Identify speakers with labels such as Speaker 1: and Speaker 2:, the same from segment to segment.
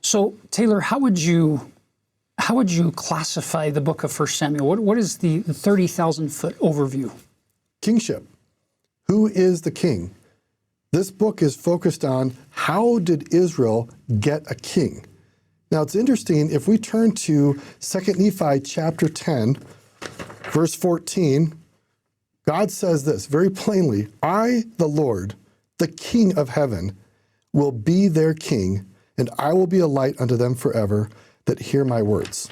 Speaker 1: So, Taylor, how would you classify the book of 1 Samuel? What is the 30,000-foot overview?
Speaker 2: Kingship. Who is the king? This book is focused on how did Israel get a king? Now, it's interesting, if we turn to 2 Nephi chapter 10, verse 14, God says this very plainly, I, the Lord, the King of heaven, will be their king, and I will be a light unto them forever that hear my words.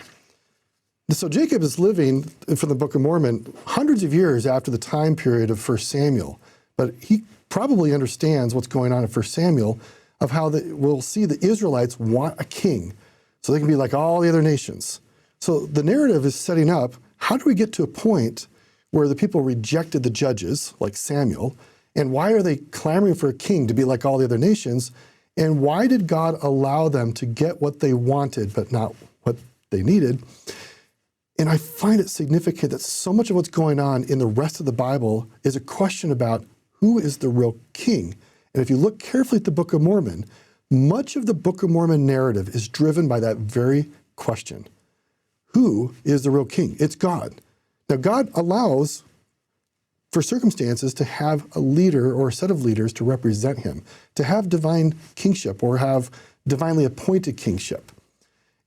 Speaker 2: So Jacob is living, from the Book of Mormon, hundreds of years after the time period of 1 Samuel, but he probably understands what's going on in 1 Samuel of how we'll see the Israelites want a king so they can be like all the other nations. So the narrative is setting up, how do we get to a point where the people rejected the judges, like Samuel, and why are they clamoring for a king to be like all the other nations, and why did God allow them to get what they wanted but not what they needed? And I find it significant that so much of what's going on in the rest of the Bible is a question about who is the real king. And if you look carefully at the Book of Mormon, much of the Book of Mormon narrative is driven by that very question. Who is the real king? It's God. Now, God allows, for circumstances, to have a leader or a set of leaders to represent him, to have divine kingship or have divinely appointed kingship.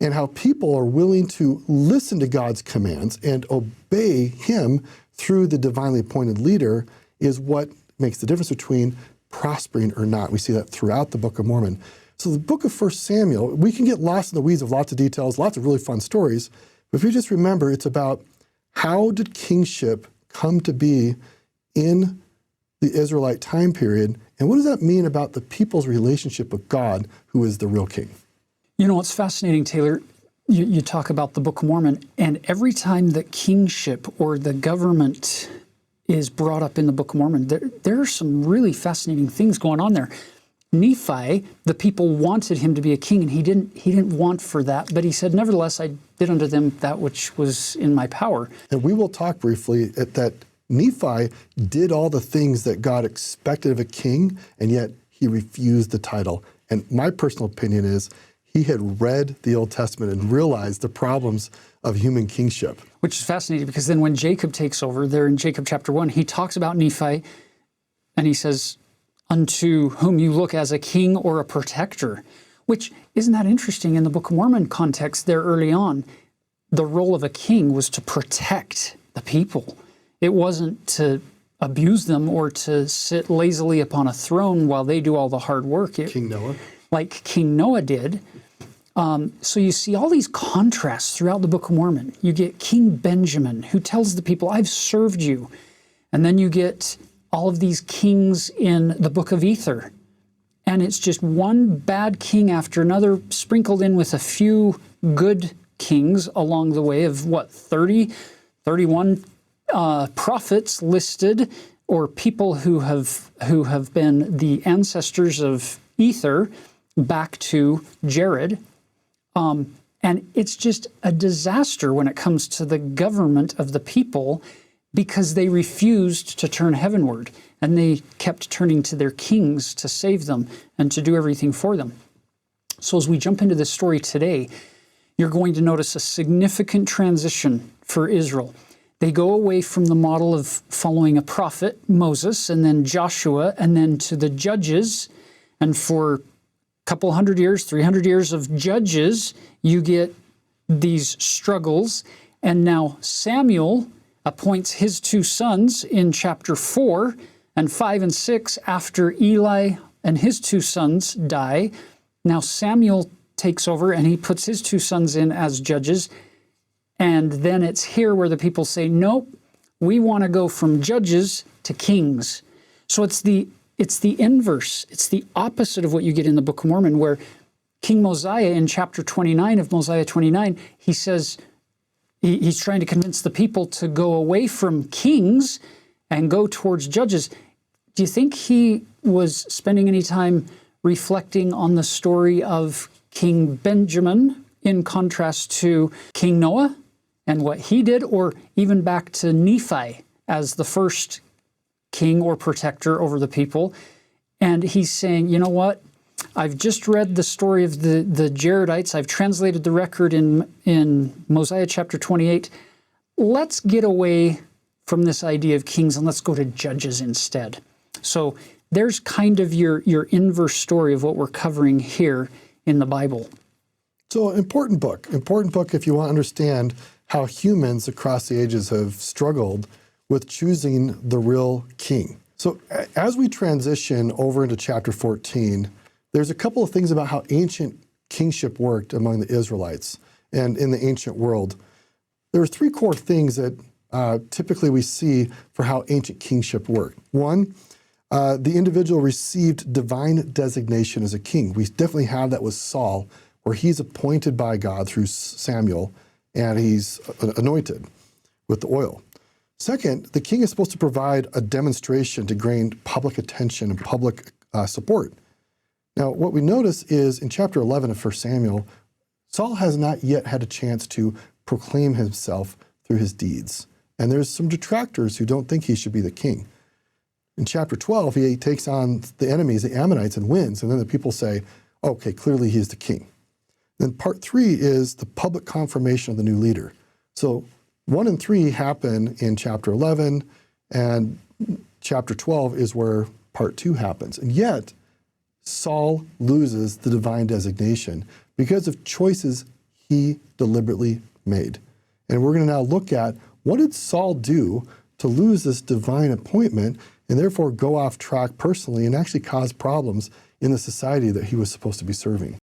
Speaker 2: And how people are willing to listen to God's commands and obey him through the divinely appointed leader is what makes the difference between prospering or not. We see that throughout the Book of Mormon. So the book of 1 Samuel, we can get lost in the weeds of lots of details, lots of really fun stories, but if you just remember, it's about how did kingship come to be in the Israelite time period, and what does that mean about the people's relationship with God, who is the real king?
Speaker 1: You know, what's fascinating, Taylor, you talk about the Book of Mormon, and every time that kingship or the government is brought up in the Book of Mormon, there are some really fascinating things going on there. Nephi, the people wanted him to be a king, and he didn't want for that, but he said, nevertheless, I did unto them that which was in my power.
Speaker 2: And we will talk briefly at that Nephi did all the things that God expected of a king, and yet he refused the title. And my personal opinion is he had read the Old Testament and realized the problems of human kingship.
Speaker 1: Which is fascinating, because then when Jacob takes over, there in Jacob chapter 1, he talks about Nephi, and he says, unto whom you look as a king or a protector, which, isn't that interesting in the Book of Mormon context there early on? The role of a king was to protect the people. It wasn't to abuse them or to sit lazily upon a throne while they do all the hard work.
Speaker 2: King Noah.
Speaker 1: Like King Noah did. So you see all these contrasts throughout the Book of Mormon. You get King Benjamin, who tells the people, I've served you. And then you get all of these kings in the Book of Ether. And it's just one bad king after another, sprinkled in with a few good kings along the way of, 31 prophets listed, or people who have been the ancestors of Ether back to Jared. And it's just a disaster when it comes to the government of the people, because they refused to turn heavenward, and they kept turning to their kings to save them and to do everything for them. So as we jump into this story today, you're going to notice a significant transition for Israel. They go away from the model of following a prophet, Moses, and then Joshua, and then to the judges. And for a couple 100 years, 300 years of judges, you get these struggles. And now Samuel appoints his two sons in chapter 4 and 5 and 6 after Eli and his two sons die. Now Samuel takes over and he puts his two sons in as judges. And then it's here where the people say, nope, we want to go from judges to kings. So it's the inverse. It's the opposite of what you get in the Book of Mormon, where King Mosiah in chapter 29 of Mosiah 29, he says, he's trying to convince the people to go away from kings and go towards judges. Do you think he was spending any time reflecting on the story of King Benjamin in contrast to King Noah and what he did, or even back to Nephi as the first king or protector over the people? And he's saying, you know what? I've just read the story of the Jaredites. I've translated the record in Mosiah chapter 28. Let's get away from this idea of kings and let's go to judges instead. So there's kind of your inverse story of what we're covering here in the Bible.
Speaker 2: So important book if you want to understand how humans across the ages have struggled with choosing the real king. So as we transition over into chapter 14, there's a couple of things about how ancient kingship worked among the Israelites and in the ancient world. There are three core things that typically we see for how ancient kingship worked. One, the individual received divine designation as a king. We definitely have that with Saul, where he's appointed by God through Samuel, and he's anointed with the oil. Second, the king is supposed to provide a demonstration to gain public attention and public support. Now, what we notice is in chapter 11 of 1 Samuel, Saul has not yet had a chance to proclaim himself through his deeds. And there's some detractors who don't think he should be the king. In chapter 12, he takes on the enemies, the Ammonites, and wins. And then the people say, okay, clearly he's the king. Then part 3 is the public confirmation of the new leader. So 1 and 3 happen in chapter 11, and chapter 12 is where part 2 happens. And yet, Saul loses the divine designation because of choices he deliberately made. And we're going to now look at what did Saul do to lose this divine appointment and therefore go off track personally and actually cause problems in the society that he was supposed to be serving.